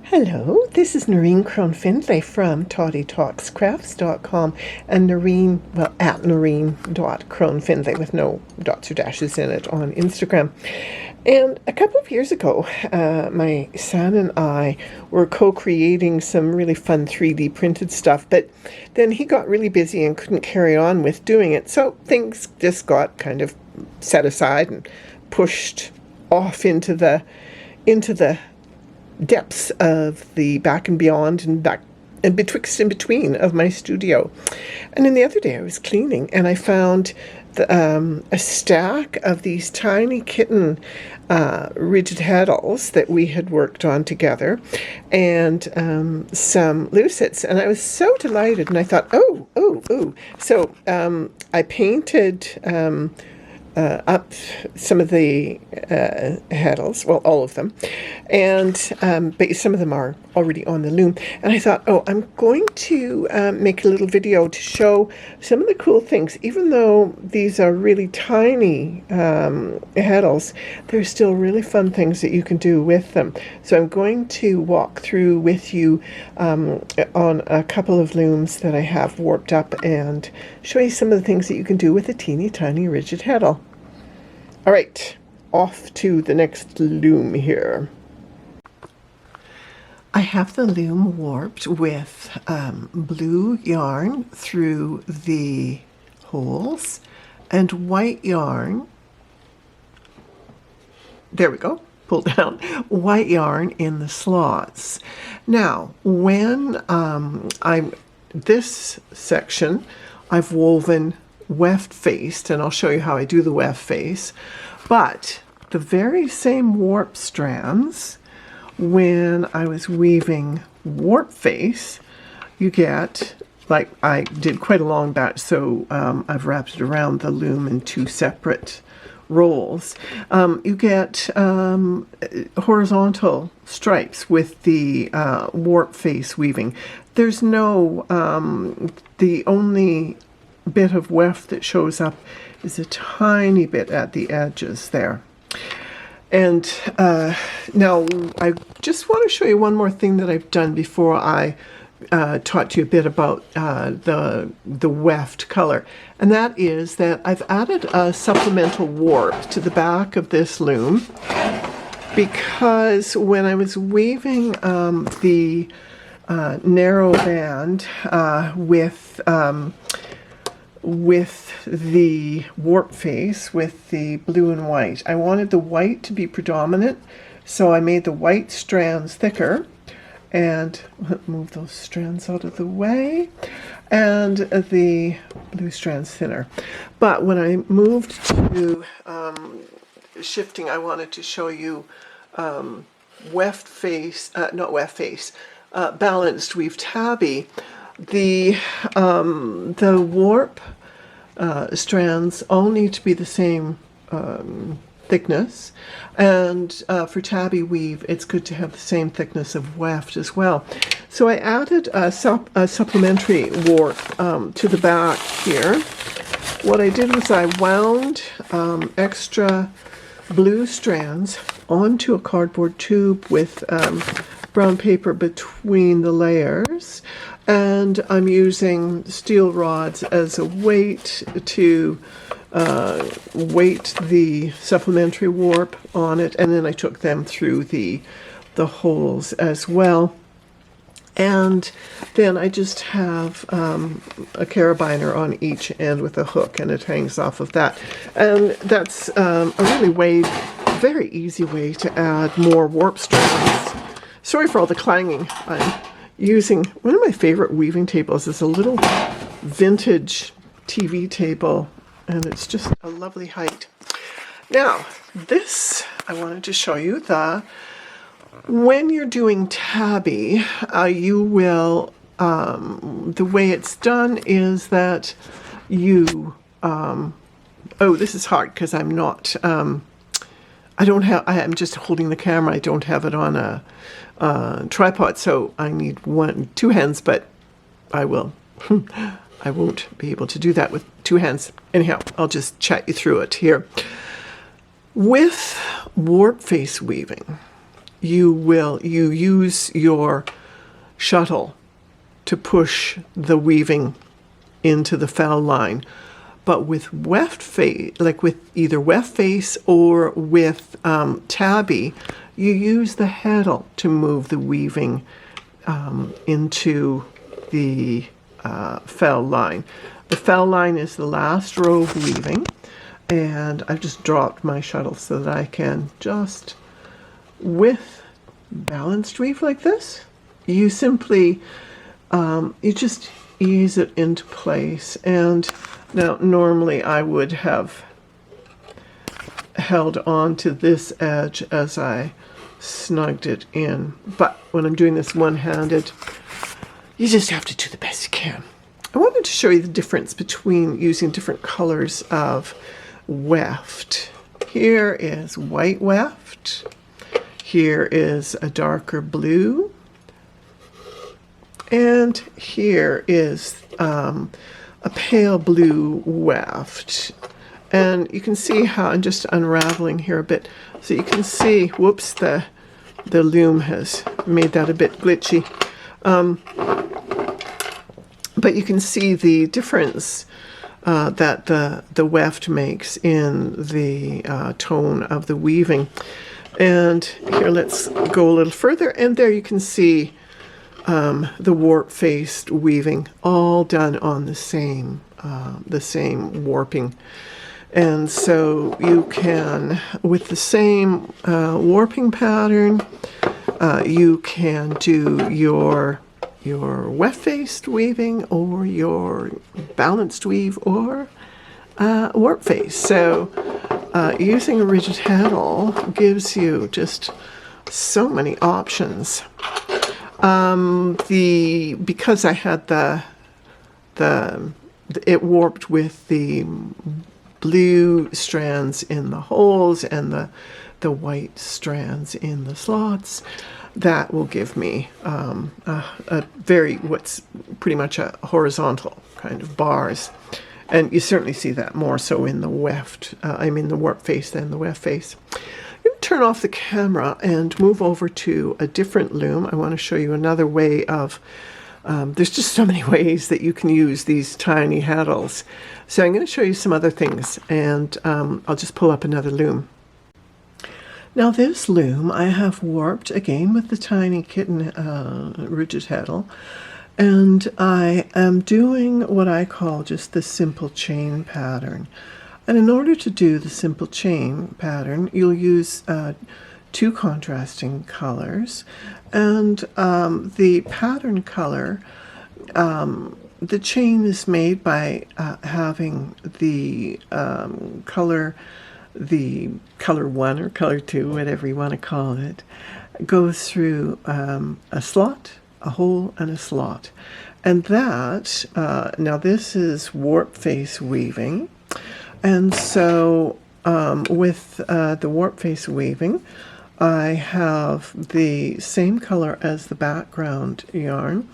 Hello, this is Noreen Crone-Findlay from toddytalkscrafts.com and Noreen, well, at Noreen.Crone-Findlay with no dots or dashes in it on Instagram. And a couple of years ago, my son and I were co-creating some really fun 3D printed stuff, but then he got really busy and couldn't carry on with doing it, so things just got kind of set aside and pushed off into the depths of the back and beyond and back and betwixt and between of my studio. And then the other day I was cleaning and I found a stack of these tiny kitten rigid Heddles that we had worked on together, and some lucets, and I was so delighted, and I thought, oh. So I painted up some of the Heddles, well, all of them, and but some of them are already on the loom. And I thought, oh, I'm going to make a little video to show some of the cool things. Even though these are really tiny Heddles, there's still really fun things that you can do with them. So I'm going to walk through with you on a couple of looms that I have warped up and show you some of the things that you can do with a teeny tiny rigid Heddle. All right, off to the next loom here. I have the loom warped with blue yarn through the holes and white yarn, there we go, pull down, white yarn in the slots. Now, when this section I've woven weft faced, and I'll show you how I do the weft face, but the very same warp strands, when I was weaving warp face, you get, like I did quite a long batch, so I've wrapped it around the loom in two separate rolls. You get horizontal stripes with the warp face weaving. There's no, the only bit of weft that shows up is a tiny bit at the edges there. And now I just want to show you one more thing that I've done before I taught you a bit about the weft color, and that is that I've added a supplemental warp to the back of this loom, because when I was weaving the narrow band with the warp face, with the blue and white, I wanted the white to be predominant, so I made the white strands thicker and move those strands out of the way, and the blue strands thinner. But when I moved to shifting, I wanted to show you weft face, not weft face, balanced weave tabby. The warp strands all need to be the same thickness, and for tabby weave it's good to have the same thickness of weft as well. So I added a supplementary warp to the back here. What I did was I wound extra blue strands onto a cardboard tube with brown paper between the layers, and I'm using steel rods as a weight to weight the supplementary warp on it, and then I took them through the holes as well. And then I just have a carabiner on each end with a hook, and it hangs off of that. And that's a really very easy way to add more warp strands. Sorry for all the clanging. I'm using one of my favorite weaving tables. Is a little vintage TV table, and it's just a lovely height. Now, this, I wanted to show you when you're doing tabby, you will, the way it's done is that you, oh, this is hard because I'm not, I'm just holding the camera. I don't have it on a tripod, so I need two hands, but I will. I won't be able to do that with two hands. Anyhow, I'll just chat you through it here. With warp face weaving, you use your shuttle to push the weaving into the fell line. But with weft face, like with either weft face or with tabby, you use the heddle to move the weaving into the fell line. The fell line is the last row of weaving, and I've just dropped my shuttle so that I can just, with balanced weave like this, you simply, you just ease it into place. And now normally I would have held on to this edge as I snugged it in, but when I'm doing this one-handed, you just have to do the best you can. I wanted to show you the difference between using different colors of weft. Here is white weft. Here is a darker blue. And here is a pale blue weft. And you can see how I'm just unraveling here a bit. So you can see, whoops, the loom has made that a bit glitchy. But you can see the difference that the weft makes in the tone of the weaving. And here, let's go a little further. And there you can see the warp-faced weaving, all done on the same warping. And so you can, with the same warping pattern, you can do your weft-faced weaving or your balanced weave or warp face. So using a rigid heddle gives you just so many options. Because I had it warped with the blue strands in the holes and the white strands in the slots, that will give me what's pretty much a horizontal kind of bars. And you certainly see that more so in the weft, the warp face than the weft face. I'm going to turn off the camera and move over to a different loom. I want to show you another way of, there's just so many ways that you can use these tiny heddles. So I'm going to show you some other things, and I'll just pull up another loom. Now this loom I have warped again with the tiny kitten rigid heddle, and I am doing what I call just the simple chain pattern. And in order to do the simple chain pattern, you'll use two contrasting colors, and the pattern color, the chain is made by having the color 1 or color 2, whatever you want to call it, goes through a slot, a hole, and a slot. And that, now this is warp face weaving. And so with the warp face weaving, I have the same color as the background yarn.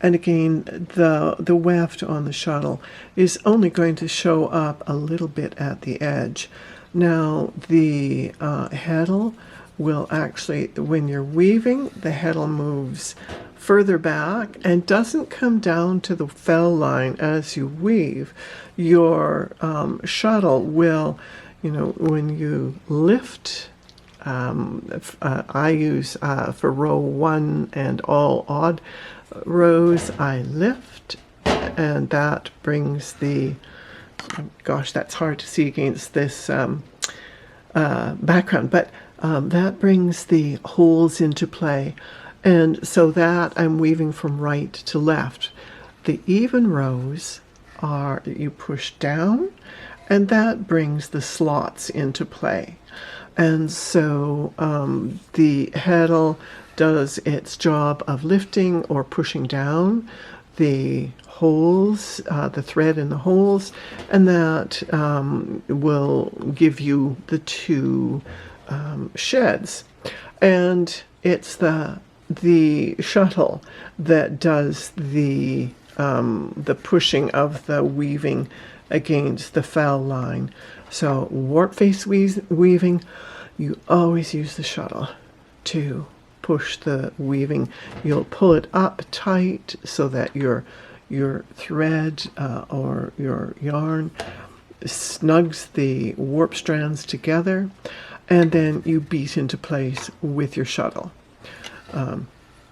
And again, the weft on the shuttle is only going to show up a little bit at the edge. Now the heddle will actually, when you're weaving, the heddle moves further back and doesn't come down to the fell line as you weave. Your shuttle will, when you lift, I use for row 1 and all odd rows, I lift, and that brings the, gosh, that's hard to see against this background, but that brings the holes into play. And so that I'm weaving from right to left. The even rows are you push down, and that brings the slots into play. And so the heddle does its job of lifting or pushing down the holes, the thread in the holes, and that will give you the two sheds. And it's the shuttle that does the pushing of the weaving against the fell line. So warp face weaving, you always use the shuttle to push the weaving. You'll pull it up tight so that your thread or your yarn snugs the warp strands together, and then you beat into place with your shuttle.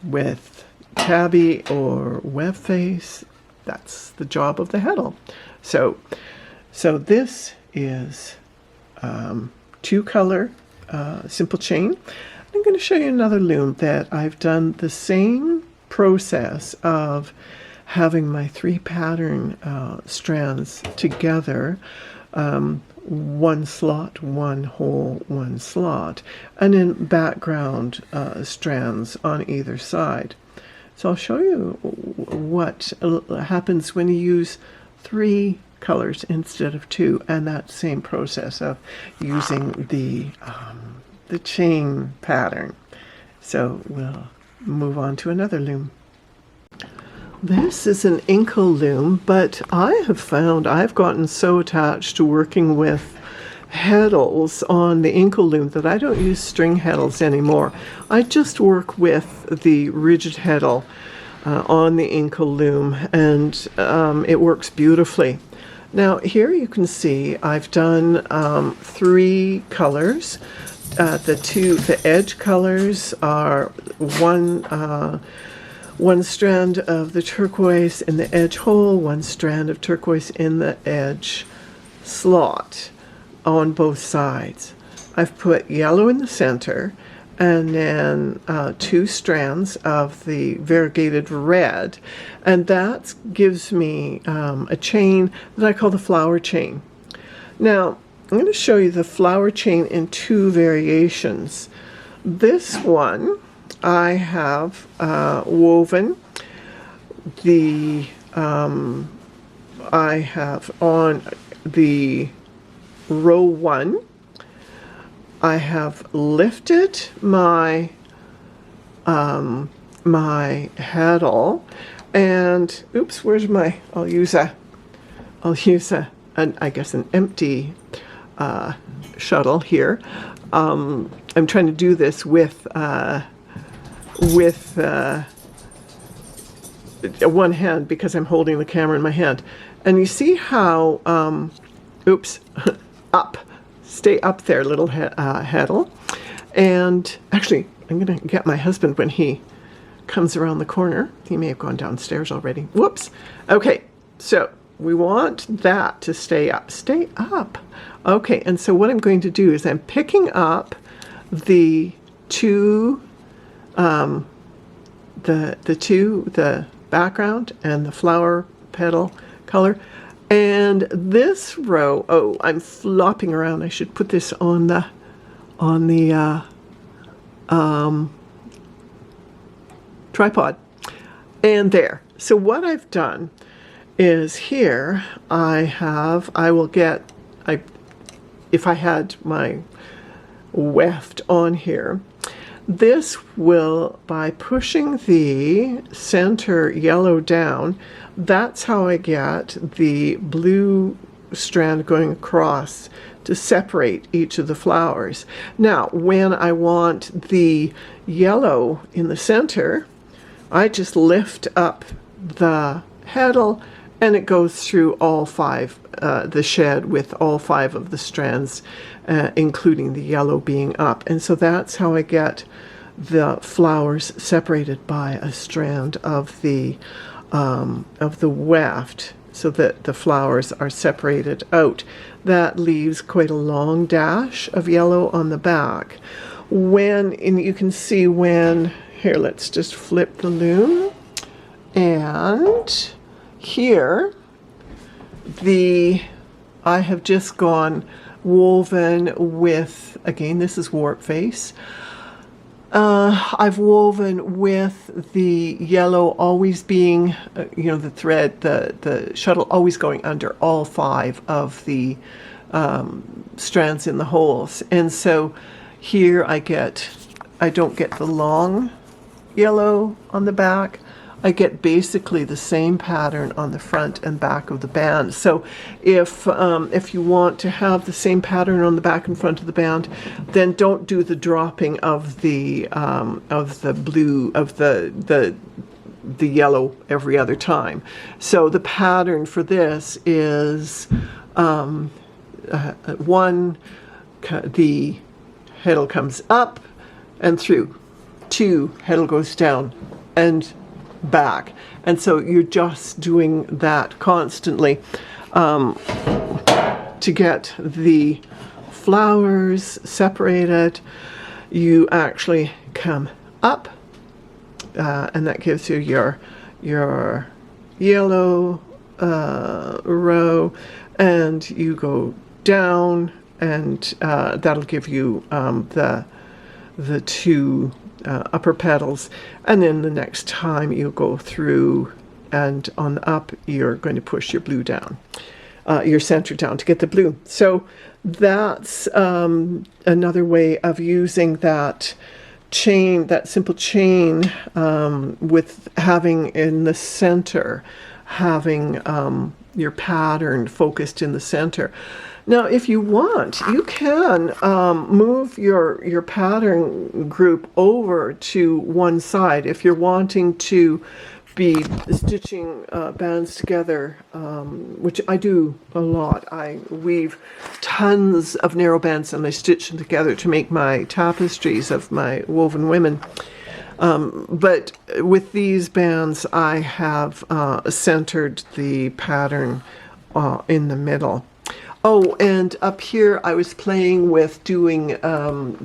With tabby or web face, that's the job of the Heddle. So this is 2-color simple chain. I'm going to show you another loom that I've done the same process of having my 3 pattern strands together, 1 slot, 1 hole, 1 slot, and then background strands on either side. So I'll show you what happens when you use 3 colors instead of 2, and that same process of using the chain pattern. So we'll move on to another loom. This is an Inkle loom, but I have found I've gotten so attached to working with Heddles on the Inkle loom that I don't use string Heddles anymore. I just work with the rigid Heddle on the Inkle loom, and it works beautifully. Now here you can see I've done 3 colors. The edge colors are one strand of the turquoise in the edge hole, 1 strand of turquoise in the edge slot on both sides. I've put yellow in the center, and then 2 strands of the variegated red, and that gives me a chain that I call the flower chain. Now I'm going to show you the flower chain in 2 variations. This one I have woven the I have on the row 1, I have lifted my my Heddle, and oops, where's my, I'll use an I guess an empty shuttle here. I'm trying to do this with one hand because I'm holding the camera in my hand. And you see how, oops, up, stay up there, little Heddle. And actually, I'm going to get my husband when he comes around the corner. He may have gone downstairs already. Whoops. Okay, so we want that to stay up. Stay up. Okay, and so what I'm going to do is I'm picking up the two, the background and the flower petal color. And this row, oh, I'm flopping around. I should put this on the tripod. And there. So what I've done is here if I had my weft on here, this will, by pushing the center yellow down, that's how I get the blue strand going across to separate each of the flowers. Now, when I want the yellow in the center, I just lift up the Heddle and it goes through all 5, the shed with all 5 of the strands, including the yellow being up. And so that's how I get the flowers separated by a strand of the weft, so that the flowers are separated out. That leaves quite a long dash of yellow on the back. And you can see when, here, let's just flip the loom, and here I have just gone woven with, again, this is warp face. I've woven with the yellow always being, the thread, the shuttle always going under all 5 of the strands in the holes. And so here I don't get the long yellow on the back. I get basically the same pattern on the front and back of the band. So if you want to have the same pattern on the back and front of the band, then don't do the dropping of the blue, of the yellow every other time. So the pattern for this is the heddle comes up and through, 2, heddle goes down and back. And so you're just doing that constantly to get the flowers separated. You actually come up, and that gives you your yellow row, and you go down, and that'll give you the 2 upper petals, and then the next time you go through and on the up, you're going to push your blue down, your center down to get the blue. So that's another way of using that chain, that simple chain, with having in the center, having your pattern focused in the center. Now, if you want, you can move your pattern group over to one side. If you're wanting to be stitching bands together, which I do a lot. I weave tons of narrow bands and I stitch them together to make my tapestries of my woven women. But with these bands, I have centered the pattern in the middle. Oh, and up here I was playing with doing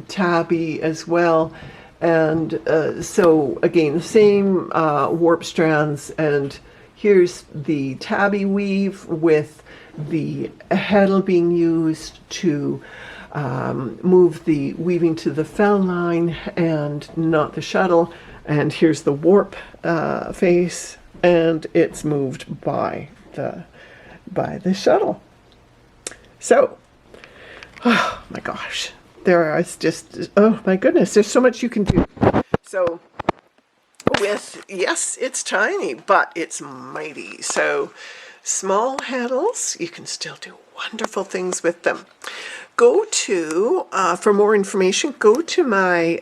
tabby as well. And so again, the same warp strands, and here's the tabby weave with the heddle being used to move the weaving to the fell line and not the shuttle. And here's the warp face, and it's moved by the shuttle. So, oh my gosh, there is just, oh my goodness, there's so much you can do. So with, yes, it's tiny, but it's mighty. So small heddles, you can still do wonderful things with them. Go to, for more information, go to my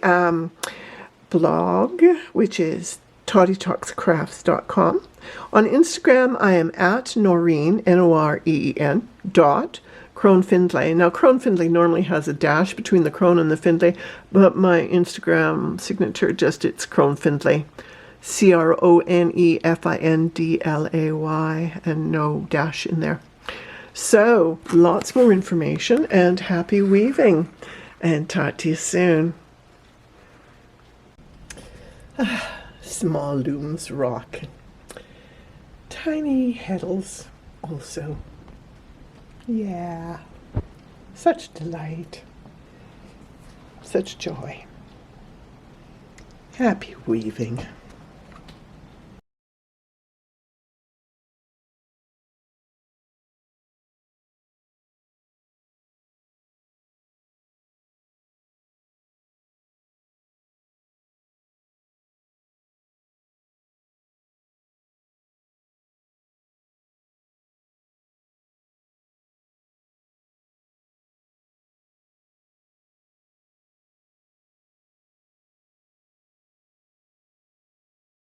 blog, which is toddytalkscrafts.com. On Instagram, I am at Noreen, Noreen, Crone-Findlay. Now, Crone-Findlay normally has a dash between the Crone and the Findlay, but my Instagram signature, just it's Crone-Findlay. Crone-Findlay, and no dash in there. So, lots more information, and happy weaving. And talk to you soon. Small looms rock. Tiny heddles also. Yeah, such delight, such joy. Happy weaving.